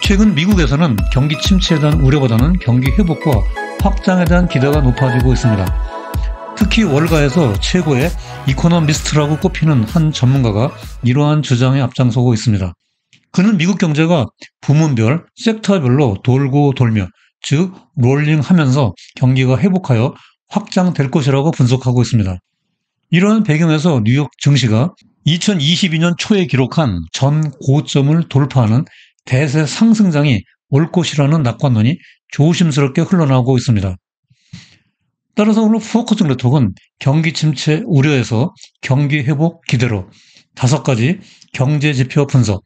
최근 미국에서는 경기 침체에 대한 우려보다는 경기 회복과 확장에 대한 기대가 높아지고 있습니다. 특히 월가에서 최고의 이코노미스트라고 꼽히는 한 전문가가 이러한 주장에 앞장서고 있습니다. 그는 미국 경제가 부문별, 섹터별로 돌고 돌며, 즉 롤링하면서 경기가 회복하여 확장될 것이라고 분석하고 있습니다. 이러한 배경에서 뉴욕 증시가 2022년 초에 기록한 전 고점을 돌파하는 대세 상승장이 올 것이라는 낙관론이 조심스럽게 흘러나오고 있습니다. 따라서 오늘 포커스 네트워크는 경기 침체 우려에서 경기 회복 기대로 5가지 경제 지표 분석,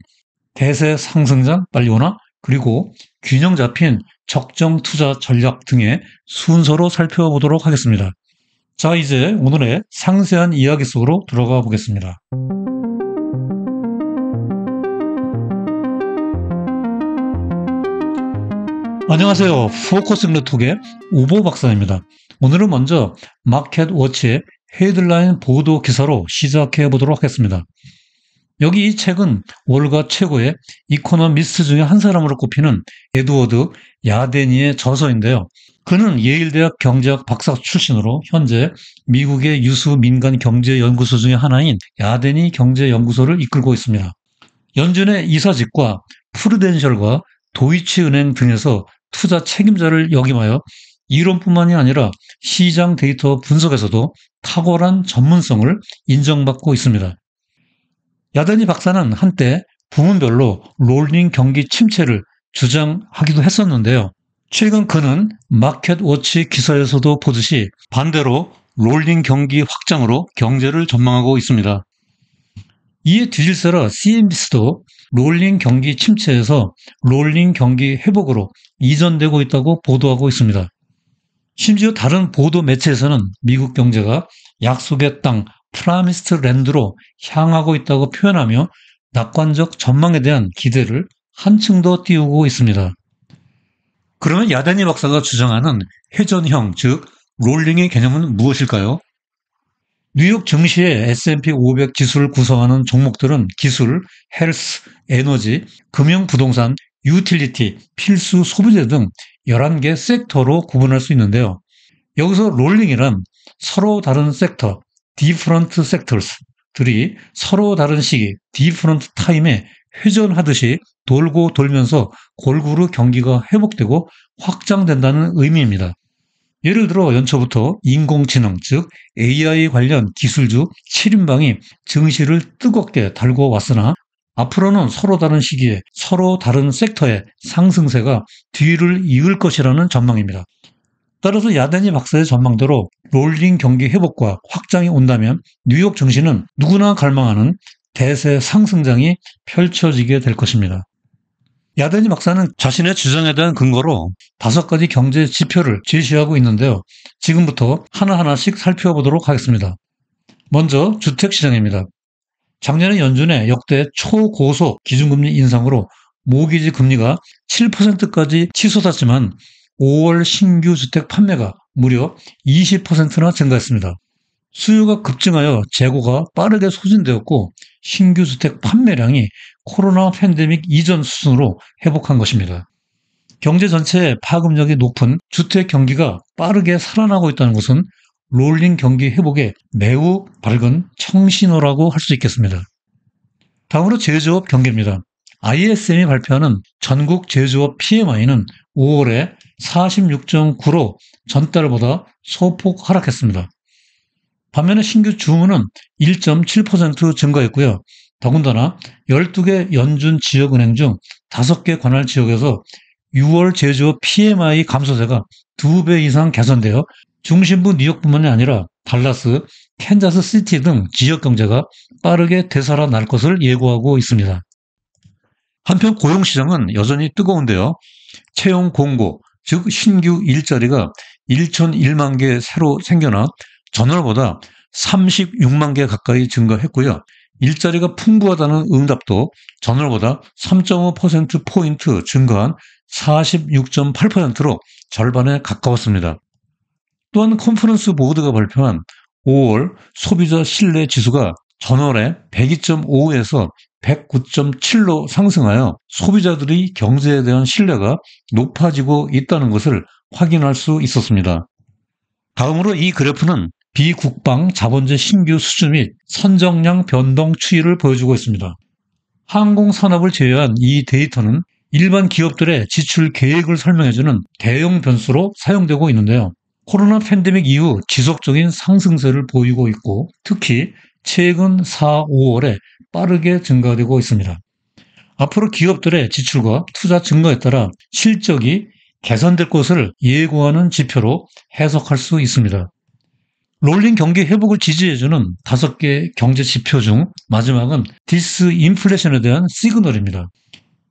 대세 상승장 빨리 오나, 그리고 균형 잡힌 적정 투자 전략 등의 순서로 살펴보도록 하겠습니다. 자, 이제 오늘의 상세한 이야기 속으로 들어가 보겠습니다. 안녕하세요. 포커스 네트워크의 우보 박사입니다. 오늘은 먼저 마켓워치의 헤드라인 보도 기사로 시작해 보도록 하겠습니다. 여기 이 책은 월가 최고의 이코노미스트 중에 한 사람으로 꼽히는 에드워드 야데니의 저서인데요. 그는 예일대학 경제학 박사 출신으로 현재 미국의 유수 민간 경제연구소 중에 하나인 야데니 경제연구소를 이끌고 있습니다. 연준의 이사직과 프루덴셜과 도이치은행 등에서 투자 책임자를 역임하여 이론뿐만이 아니라 시장 데이터 분석에서도 탁월한 전문성을 인정받고 있습니다. 야데니 박사는 한때 부문별로 롤링 경기 침체를 주장하기도 했었는데요. 최근 그는 마켓워치 기사에서도 보듯이 반대로 롤링 경기 확장으로 경제를 전망하고 있습니다. 이에 뒤질세라 CNBC도 롤링 경기 침체에서 롤링 경기 회복으로 이전되고 있다고 보도하고 있습니다. 심지어 다른 보도 매체에서는 미국 경제가 약속의 땅 프라미스트 랜드로 향하고 있다고 표현하며 낙관적 전망에 대한 기대를 한층 더 띄우고 있습니다. 그러면 야데니 박사가 주장하는 회전형, 즉 롤링의 개념은 무엇일까요? 뉴욕 증시의 S&P 500 지수를 구성하는 종목들은 기술, 헬스, 에너지, 금융, 부동산, 유틸리티, 필수 소비재 등 11개 섹터로 구분할 수 있는데요. 여기서 롤링이란 서로 다른 섹터, different sectors들이 서로 다른 시기, different time에 회전하듯이 돌고 돌면서 골고루 경기가 회복되고 확장된다는 의미입니다. 예를 들어 연초부터 인공지능, 즉 AI 관련 기술주 7인방이 증시를 뜨겁게 달고 왔으나 앞으로는 서로 다른 시기에 서로 다른 섹터의 상승세가 뒤를 이을 것이라는 전망입니다. 따라서 야데니 박사의 전망대로 롤링 경기 회복과 확장이 온다면 뉴욕 증시는 누구나 갈망하는 대세 상승장이 펼쳐지게 될 것입니다. 야데니 박사는 자신의 주장에 대한 근거로 5가지 경제 지표를 제시하고 있는데요. 지금부터 하나하나씩 살펴보도록 하겠습니다. 먼저 주택시장입니다. 작년에 연준의 역대 초고속 기준금리 인상으로 모기지 금리가 7%까지 치솟았지만 5월 신규 주택 판매가 무려 20%나 증가했습니다. 수요가 급증하여 재고가 빠르게 소진되었고 신규 주택 판매량이 코로나 팬데믹 이전 수준으로 회복한 것입니다. 경제 전체의 파급력이 높은 주택 경기가 빠르게 살아나고 있다는 것은 롤링 경기 회복에 매우 밝은 청신호라고 할 수 있겠습니다. 다음으로 제조업 경기입니다. ISM이 발표하는 전국 제조업 PMI는 5월에 46.9로 전달보다 소폭 하락했습니다. 반면에 신규 주문은 1.7% 증가했고요. 더군다나 12개 연준 지역은행 중 5개 관할 지역에서 6월 제조업 PMI 감소세가 2배 이상 개선되어 중심부 뉴욕뿐만이 아니라 달라스, 캔자스 시티 등 지역 경제가 빠르게 되살아날 것을 예고하고 있습니다. 한편 고용시장은 여전히 뜨거운데요. 채용 공고, 즉 신규 일자리가 1,001만 개 새로 생겨나 전월보다 36만 개 가까이 증가했고요. 일자리가 풍부하다는 응답도 전월보다 3.5%포인트 증가한 46.8%로 절반에 가까웠습니다. 또한 컨퍼런스 보드가 발표한 5월 소비자 신뢰 지수가 전월에 102.5에서 109.7로 상승하여 소비자들의 경제에 대한 신뢰가 높아지고 있다는 것을 확인할 수 있었습니다. 다음으로 이 그래프는 비국방 자본재 신규 수주 및 선정량 변동 추이를 보여주고 있습니다. 항공산업을 제외한 이 데이터는 일반 기업들의 지출 계획을 설명해주는 대형 변수로 사용되고 있는데요. 코로나 팬데믹 이후 지속적인 상승세를 보이고 있고 특히 최근 4, 5월에 빠르게 증가되고 있습니다. 앞으로 기업들의 지출과 투자 증가에 따라 실적이 개선될 것을 예고하는 지표로 해석할 수 있습니다. 롤링 경기 회복을 지지해주는 5개 경제 지표 중 마지막은 디스인플레이션에 대한 시그널입니다.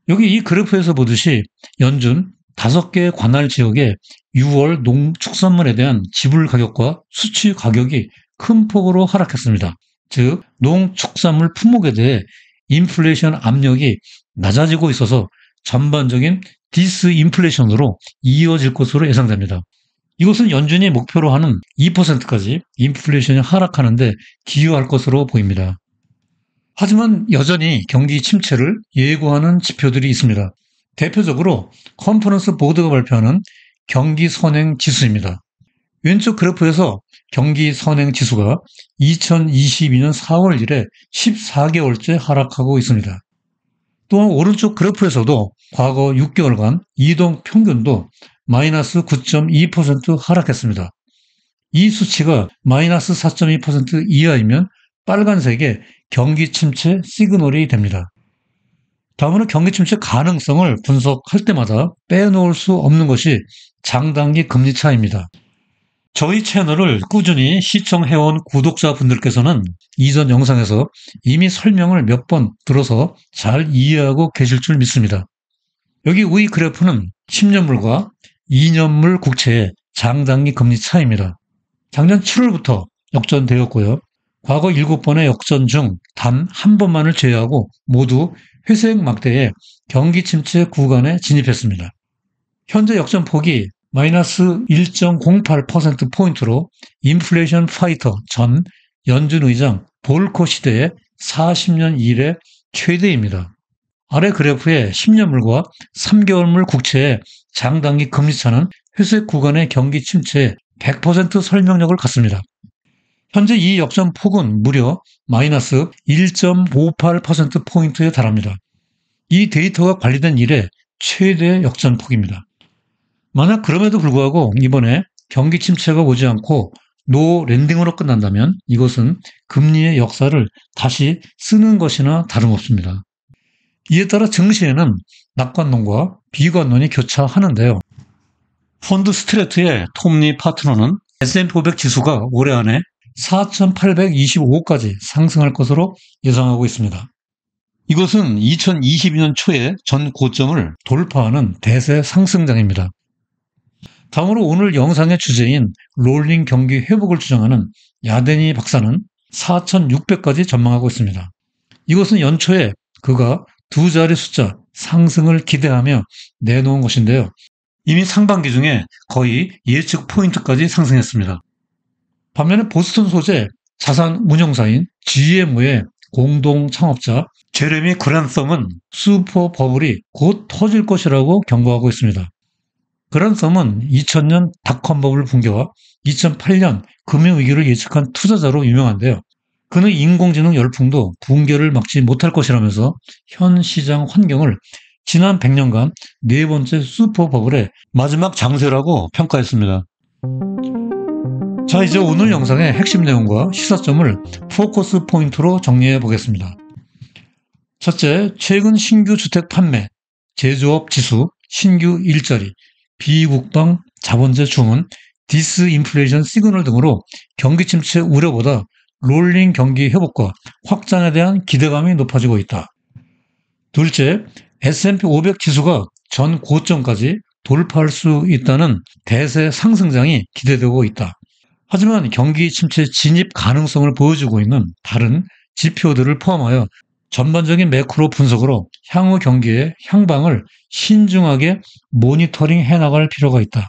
여기 이 그래프에서 보듯이 연준 5개 관할 지역의 6월 농축산물에 대한 지불 가격과 수취 가격이 큰 폭으로 하락했습니다. 즉 농축산물 품목에 대해 인플레이션 압력이 낮아지고 있어서 전반적인 디스인플레이션으로 이어질 것으로 예상됩니다. 이것은 연준이 목표로 하는 2%까지 인플레이션이 하락하는데 기여할 것으로 보입니다. 하지만 여전히 경기 침체를 예고하는 지표들이 있습니다. 대표적으로 컨퍼런스 보드가 발표하는 경기 선행 지수입니다. 왼쪽 그래프에서 경기 선행 지수가 2022년 4월 이래 14개월째 하락하고 있습니다. 또한 오른쪽 그래프에서도 과거 6개월간 이동 평균도 마이너스 9.2% 하락했습니다. 이 수치가 마이너스 4.2% 이하이면 빨간색의 경기 침체 시그널이 됩니다. 다음으로 경기 침체 가능성을 분석할 때마다 빼놓을 수 없는 것이 장단기 금리 차이입니다. 저희 채널을 꾸준히 시청해온 구독자분들께서는 이전 영상에서 이미 설명을 몇 번 들어서 잘 이해하고 계실 줄 믿습니다. 여기 위 그래프는 10년물과 2년물 국채의 장단기 금리 차이입니다. 작년 7월부터 역전되었고요. 과거 7번의 역전 중 단 한 번만을 제외하고 모두 회색 막대의 경기 침체 구간에 진입했습니다. 현재 역전폭이 마이너스 1.08%포인트로 인플레이션 파이터 전 연준 의장 볼커 시대의 40년 이래 최대입니다. 아래 그래프의 10년물과 3개월물 국채의 장단기 금리차는 회색 구간의 경기 침체에 100% 설명력을 갖습니다. 현재 이 역전폭은 무려 마이너스 1.58%포인트에 달합니다. 이 데이터가 관리된 이래 최대 역전폭입니다. 만약 그럼에도 불구하고 이번에 경기 침체가 오지 않고 노 랜딩으로 끝난다면 이것은 금리의 역사를 다시 쓰는 것이나 다름없습니다. 이에 따라 증시에는 낙관론과 비관론이 교차하는데요. 펀드 스트레트의 톱니 파트너는 S&P 500 지수가 올해 안에 4,825까지 상승할 것으로 예상하고 있습니다. 이것은 2022년 초에 전 고점을 돌파하는 대세 상승장입니다. 다음으로 오늘 영상의 주제인 롤링 경기 회복을 주장하는 야데니 박사는 4,600까지 전망하고 있습니다. 이것은 연초에 그가 두 자리 숫자 상승을 기대하며 내놓은 것인데요. 이미 상반기 중에 거의 예측 포인트까지 상승했습니다. 반면에 보스턴 소재 자산 운용사인 GMO의 공동 창업자 제레미 그랜썸은 슈퍼 버블이 곧 터질 것이라고 경고하고 있습니다. 그랜썸은 2000년 닷컴 버블 붕괴와 2008년 금융위기를 예측한 투자자로 유명한데요. 그는 인공지능 열풍도 붕괴를 막지 못할 것이라면서 현 시장 환경을 지난 100년간 네 번째 슈퍼 버블의 마지막 장세라고 평가했습니다. 자, 이제 오늘 영상의 핵심 내용과 시사점을 포커스 포인트로 정리해 보겠습니다. 첫째, 최근 신규 주택 판매, 제조업 지수, 신규 일자리, 비국방 자본재 주문, 디스인플레이션 시그널 등으로 경기 침체 우려보다 롤링 경기 회복과 확장에 대한 기대감이 높아지고 있다. 둘째, S&P 500 지수가 전 고점까지 돌파할 수 있다는 대세 상승장이 기대되고 있다. 하지만 경기 침체 진입 가능성을 보여주고 있는 다른 지표들을 포함하여 전반적인 매크로 분석으로 향후 경기의 향방을 신중하게 모니터링 해나갈 필요가 있다.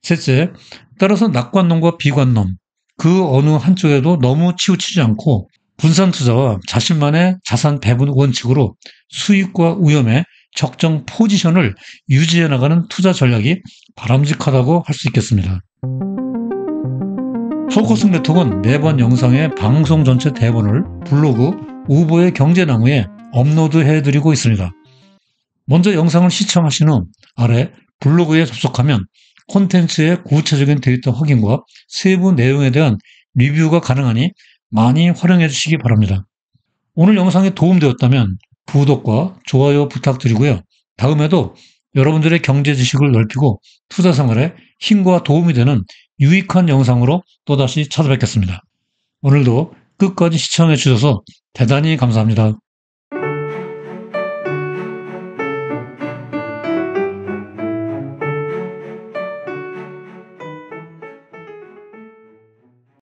셋째, 따라서 낙관론과 비관론, 그 어느 한쪽에도 너무 치우치지 않고 분산 투자와 자신만의 자산 배분 원칙으로 수익과 위험의 적정 포지션을 유지해 나가는 투자 전략이 바람직하다고 할 수 있겠습니다. 포커싱 네트워크는 매번 영상의 방송 전체 대본을 블로그 우보의 경제나무에 업로드해드리고 있습니다. 먼저 영상을 시청하신 후 아래 블로그에 접속하면 콘텐츠의 구체적인 데이터 확인과 세부 내용에 대한 리뷰가 가능하니 많이 활용해 주시기 바랍니다. 오늘 영상이 도움되었다면 구독과 좋아요 부탁드리고요. 다음에도 여러분들의 경제 지식을 넓히고 투자 생활에 힘과 도움이 되는 유익한 영상으로 또다시 찾아뵙겠습니다. 오늘도 끝까지 시청해 주셔서 대단히 감사합니다.